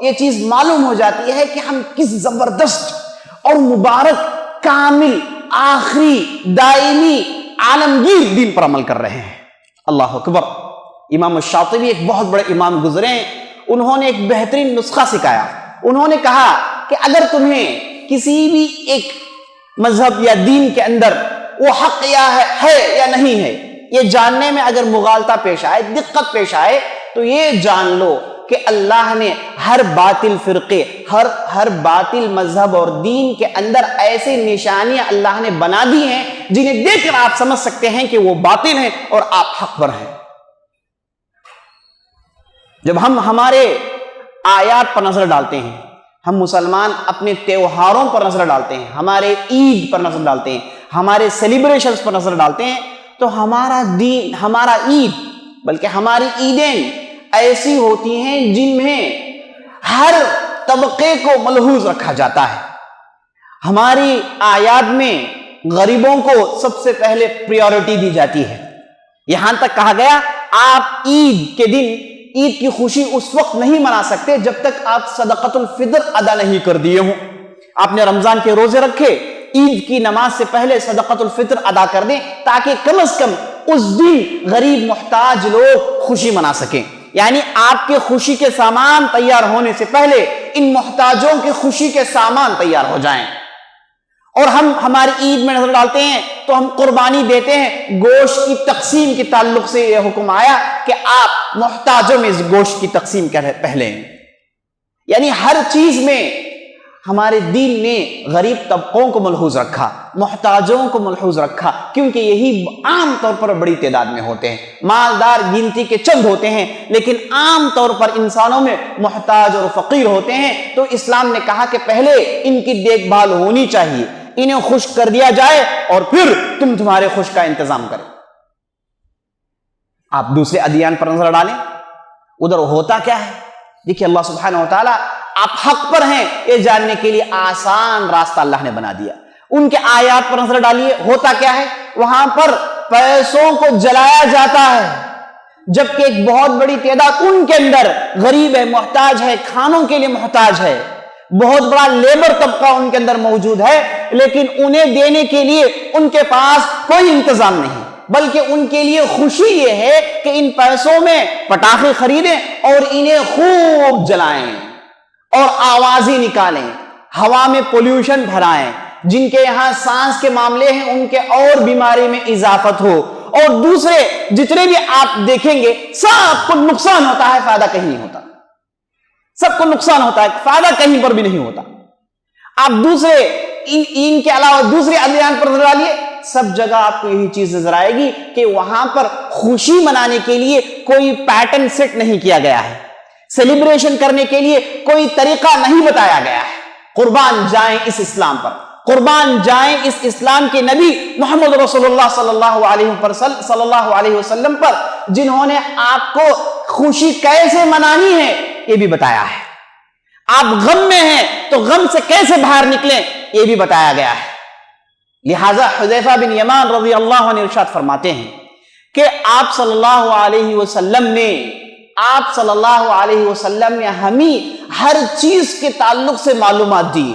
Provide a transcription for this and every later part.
یہ چیز معلوم ہو جاتی ہے کہ ہم کس زبردست اور مبارک، کامل، آخری، دائمی، عالمگیر دین پر عمل کر رہے ہیں۔ اللہ اکبر۔ امام الشاطبی ایک بہت بڑے امام گزرے ہیں، انہوں نے ایک بہترین نسخہ سکھایا۔ انہوں نے کہا کہ اگر تمہیں کسی بھی ایک مذہب یا دین کے اندر وہ حق ہے یا نہیں ہے، یہ جاننے میں اگر مغالطہ پیش آئے، دقت پیش آئے، تو یہ جان لو کہ اللہ نے ہر باطل فرقے، ہر باطل مذہب اور دین کے اندر ایسی نشانیاں اللہ نے بنا دی ہیں جنہیں دیکھ کر آپ سمجھ سکتے ہیں کہ وہ باطل ہیں اور آپ حق پر ہیں۔ جب ہم ہمارے آیات پر نظر ڈالتے ہیں، ہم مسلمان اپنے تیوہاروں پر نظر ڈالتے ہیں، ہمارے عید پر نظر ڈالتے ہیں، ہمارے سیلیبریشنز پر نظر ڈالتے ہیں، تو ہمارا دین، ہمارا عید، بلکہ ہماری عیدیں ایسی ہوتی ہیں جن میں ہر طبقے کو ملحوظ رکھا جاتا ہے۔ ہماری اعیاد میں غریبوں کو سب سے پہلے پریورٹی دی جاتی ہے، یہاں تک کہا گیا آپ عید کے دن عید کی خوشی اس وقت نہیں منا سکتے جب تک آپ صدقۃ الفطر ادا نہیں کر دیے ہوں۔ آپ نے رمضان کے روزے رکھے، عید کی نماز سے پہلے صدقۃ الفطر ادا کر دیں تاکہ کم از کم اس دن غریب محتاج لوگ خوشی منا سکیں۔ یعنی آپ کے خوشی کے سامان تیار ہونے سے پہلے ان محتاجوں کے خوشی کے سامان تیار ہو جائیں۔ اور ہم ہماری عید میں نظر ڈالتے ہیں تو ہم قربانی دیتے ہیں، گوشت کی تقسیم کے تعلق سے یہ حکم آیا کہ آپ محتاجوں میں اس گوشت کی تقسیم کریں پہلے۔ یعنی ہر چیز میں ہمارے دین نے غریب طبقوں کو ملحوظ رکھا، محتاجوں کو ملحوظ رکھا، کیونکہ یہی عام طور پر بڑی تعداد میں ہوتے ہیں، مالدار گنتی کے چند ہوتے ہیں، لیکن عام طور پر انسانوں میں محتاج اور فقیر ہوتے ہیں۔ تو اسلام نے کہا کہ پہلے ان کی دیکھ بھال ہونی چاہیے، انہیں خشک کر دیا جائے اور پھر تمہارے خشک کا انتظام کریں۔ آپ دوسرے ادیان پر نظر ڈالیں، ادھر ہوتا کیا ہے؟ دیکھیے اللہ سبحانہ وتعالیٰ آپ حق پر ہیں یہ جاننے کے لیے آسان راستہ اللہ نے بنا دیا۔ ان کے آیات پر نظر ڈالیے، ہوتا کیا ہے؟ وہاں پر پیسوں کو جلایا جاتا ہے، جبکہ ایک بہت بڑی تعداد ان کے اندر غریب ہے، محتاج ہے، کھانوں کے لیے محتاج ہے، بہت بڑا لیبر طبقہ ان کے اندر موجود ہے، لیکن انہیں دینے کے لیے ان کے پاس کوئی انتظام نہیں، بلکہ ان کے لیے خوشی یہ ہے کہ ان پیسوں میں پٹاخے خریدیں اور انہیں خوب جلائیں اور آوازیں نکالیں، ہوا میں پولیوشن بھرائیں، جن کے یہاں سانس کے معاملے ہیں ان کے اور بیماری میں اضافت ہو، اور دوسرے جتنے بھی آپ دیکھیں گے سب کو نقصان ہوتا ہے، فائدہ کہیں نہیں ہوتا، سب کو نقصان ہوتا ہے، فائدہ کہیں پر بھی نہیں ہوتا۔ آپ دوسرے ان کے علاوہ دوسرے ادیان پر نظر ڈالیے، سب جگہ آپ کو یہی چیز نظر آئے گی کہ وہاں پر خوشی منانے کے لیے کوئی پیٹرن سیٹ نہیں کیا گیا ہے، سیلیبریشن کرنے کے لیے کوئی طریقہ نہیں بتایا گیا ہے۔ قربان جائیں اس اسلام پر، قربان جائیں اس اسلام کے نبی محمد رسول اللہ صلی اللہ علیہ وسلم پر، جنہوں نے آپ کو خوشی کیسے منانی ہے یہ بھی بتایا ہے۔ آپ غم میں ہیں تو غم سے کیسے باہر نکلیں یہ بھی بتایا گیا ہے۔ لہذا حذیفہ بن یمان رضی اللہ عنہ ارشاد فرماتے ہیں کہ آپ صلی اللہ علیہ وسلم نے ہمیں ہر چیز کے تعلق سے معلومات دی،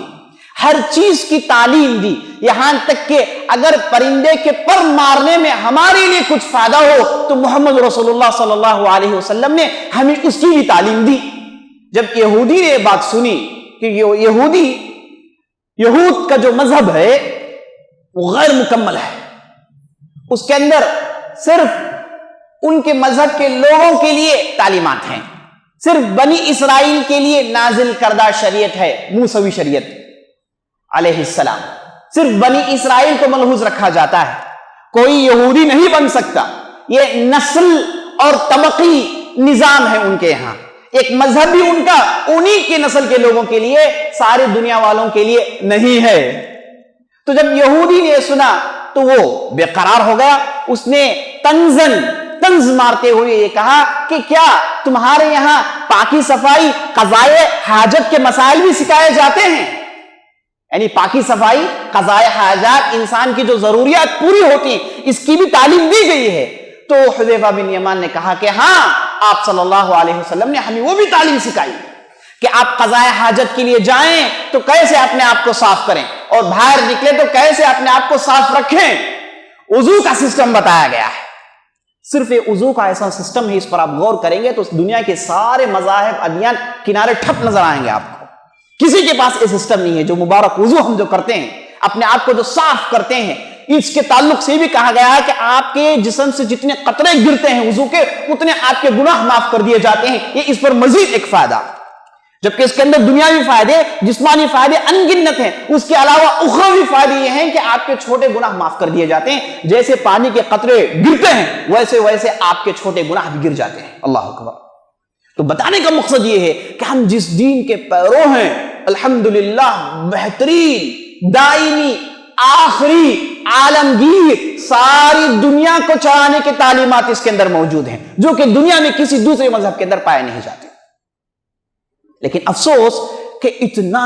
ہر چیز کی تعلیم دی، یہاں تک کہ اگر پرندے کے پر مارنے میں ہمارے لیے کچھ فائدہ ہو تو محمد رسول اللہ صلی اللہ علیہ وسلم نے ہمیں اس کی بھی تعلیم دی۔ جب یہودی نے یہ بات سنی کہ یہود کا جو مذہب ہے وہ غیر مکمل ہے، اس کے اندر صرف ان کے مذہب کے لوگوں کے لیے تعلیمات ہیں، صرف بنی اسرائیل کے لیے نازل کردہ شریعت ہے، موسوی شریعت علیہ السلام، صرف بنی اسرائیل کو ملحوظ رکھا جاتا ہے، کوئی یہودی نہیں بن سکتا۔ یہ نسل اور طبقی نظام ہے ان کے یہاں، ایک مذہب بھی ان کا انہی کے نسل کے لوگوں کے لیے، ساری دنیا والوں کے لیے نہیں ہے۔ تو جب یہودی نے سنا تو وہ بے قرار ہو گیا، اس نے طنز مارتے ہوئے یہ کہا کہ کیا تمہارے یہاں پاکی صفائی، قضائے حاجت کے مسائل بھی سکھائے جاتے ہیں؟ یعنی پاکی صفائی، قضائے حاجات، انسان کی جو ضروریات پوری ہوتی ہیں، اس کی بھی تعلیم دی گئی ہے۔ تو حذیفہ بن یمان نے کہا کہ ہاں، آپ صلی اللہ علیہ وسلم نے ہمیں وہ بھی تعلیم سکھائی کہ آپ قضاء حاجت کے لیے جائیں تو کیسے اپنے آپ کو صاف کریں اور باہر نکلے تو کیسے اپنے آپ کو صاف رکھیں. وضو کا سسٹم بتایا گیا ہے. صرف وضو کا ایسا سسٹم ہے, اس پر آپ غور کریں گے تو دنیا کے سارے مذاہب ادیان کنارے ٹھپ نظر آئیں گے آپ کو. کسی کے پاس یہ سسٹم نہیں ہے. جو مبارک وضو ہم جو کرتے ہیں, اپنے آپ کو جو صاف کرتے ہیں, اس کے تعلق سے بھی کہا گیا ہے کہ آپ کے جسم سے جتنے قطرے گرتے ہیں وضو کے, اتنے آپ کے گناہ معاف کر دیے جاتے ہیں. یہ اس پر مزید ایک فائدہ, جبکہ اس کے اندر دنیاوی فائدے, جسمانی فائدے انگنت ہیں. اس کے علاوہ اخروی فائدے یہ ہیں کہ آپ کے چھوٹے گناہ معاف کر دیے جاتے ہیں. جیسے پانی کے قطرے گرتے ہیں ویسے ویسے آپ کے چھوٹے گناہ بھی گر جاتے ہیں. اللہ اکبر. تو بتانے کا مقصد یہ ہے کہ ہم جس دین کے پیرو ہیں, الحمدللہ بہترین, دائمی, آخری, عالمگیر, ساری دنیا کو چلانے کے تعلیمات اس کے اندر موجود ہیں, جو کہ دنیا میں کسی دوسرے مذہب کے اندر پائے نہیں جاتے. لیکن افسوس کہ اتنا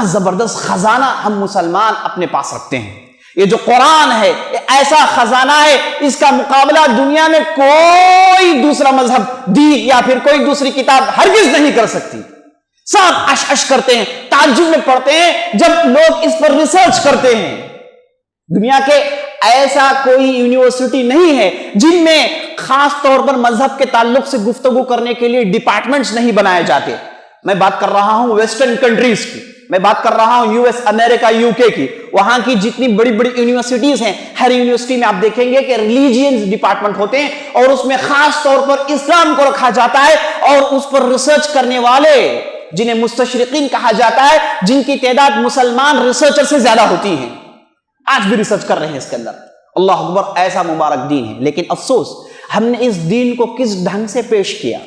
زبردست خزانہ ہم مسلمان اپنے پاس رکھتے ہیں. یہ جو قرآن ہے یہ ایسا خزانہ ہے, اس کا مقابلہ دنیا میں کوئی دوسرا مذہب, دین یا پھر کوئی دوسری کتاب ہرگز نہیں کر سکتی. سب اش کرتے ہیں, تعجب میں پڑتے ہیں جب لوگ اس پر ریسرچ کرتے ہیں. دنیا کے ایسا کوئی یونیورسٹی نہیں ہے جن میں خاص طور پر مذہب کے تعلق سے گفتگو کرنے کے لیے ڈپارٹمنٹس نہیں بنائے جاتے. میں بات کر رہا ہوں ویسٹرن کنٹریز کی, میں بات کر رہا ہوں US, امریکہ, UK کی. وہاں کی جتنی بڑی بڑی یونیورسٹیز ہیں, ہر یونیورسٹی میں آپ دیکھیں گے کہ ریلیجین ڈپارٹمنٹ ہوتے ہیں اور اس میں خاص طور پر اسلام کو رکھا جاتا ہے, اور اس پر ریسرچ کرنے والے جنہیں مستشرقین کہا جاتا ہے, جن کی تعداد مسلمان ریسرچر سے زیادہ ہوتی ہے, آج بھی ریسرچ کر رہے ہیں اس کے اندر. اللہ اکبر, ایسا مبارک دین ہے. لیکن افسوس ہم نے اس دین کو کس ڈھنگ سے پیش کیا,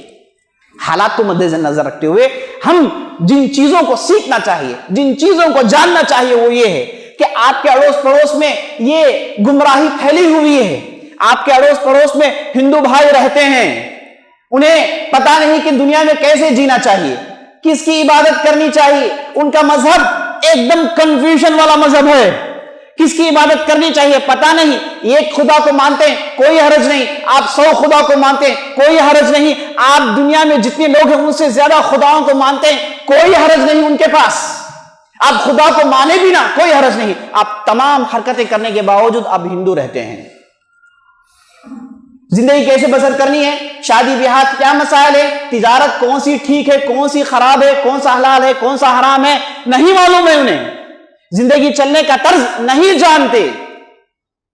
حالات کو مد نظر رکھتے ہوئے ہم جن چیزوں کو سیکھنا چاہیے, جن چیزوں کو جاننا چاہیے, وہ یہ ہے کہ آپ کے اڑوس پڑوس میں یہ گمراہی پھیلی ہوئی ہے. آپ کے اڑوس پڑوس میں ہندو بھائی رہتے ہیں, انہیں پتا نہیں کہ دنیا میں کیسے جینا چاہیے, کس کی عبادت کرنی چاہیے. ان کا مذہب ایک دم کنفیوژن والا مذہب ہے. کس کی عبادت کرنی چاہیے پتا نہیں. ایک خدا کو مانتے ہیں, کوئی حرج نہیں. آپ 100 خدا کو مانتے ہیں, کوئی حرج نہیں. آپ دنیا میں جتنے لوگ ہیں ان سے زیادہ خداؤں کو مانتے ہیں, کوئی حرج نہیں ان کے پاس. آپ خدا کو مانے بھی نہ, کوئی حرج نہیں. آپ تمام حرکتیں کرنے کے باوجود آپ ہندو رہتے ہیں. زندگی کیسے بسر کرنی ہے, شادی بیاہ کیا مسائل ہے, تجارت کون سی ٹھیک ہے, کون سی خراب ہے, کون سا حلال ہے, کون سا حرام ہے, نہیں معلوم ہے انہیں. زندگی چلنے کا طرز نہیں جانتے.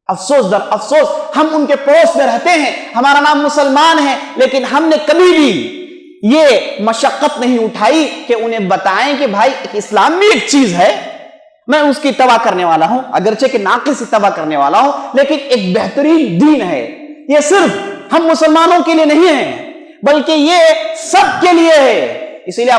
افسوس در افسوس ہم ان کے پڑوس میں رہتے ہیں, ہمارا نام مسلمان ہے, لیکن ہم نے کبھی بھی یہ مشقت نہیں اٹھائی کہ انہیں بتائیں کہ بھائی اسلام میں ایک چیز ہے, میں اس کی اتباع کرنے والا ہوں, اگرچہ کہ ناقص اتباع کرنے والا ہوں, لیکن ایک بہترین دین ہے. یہ صرف ہم مسلمانوں کے لیے نہیں ہے بلکہ یہ سب کے لیے ہے. اسی لیے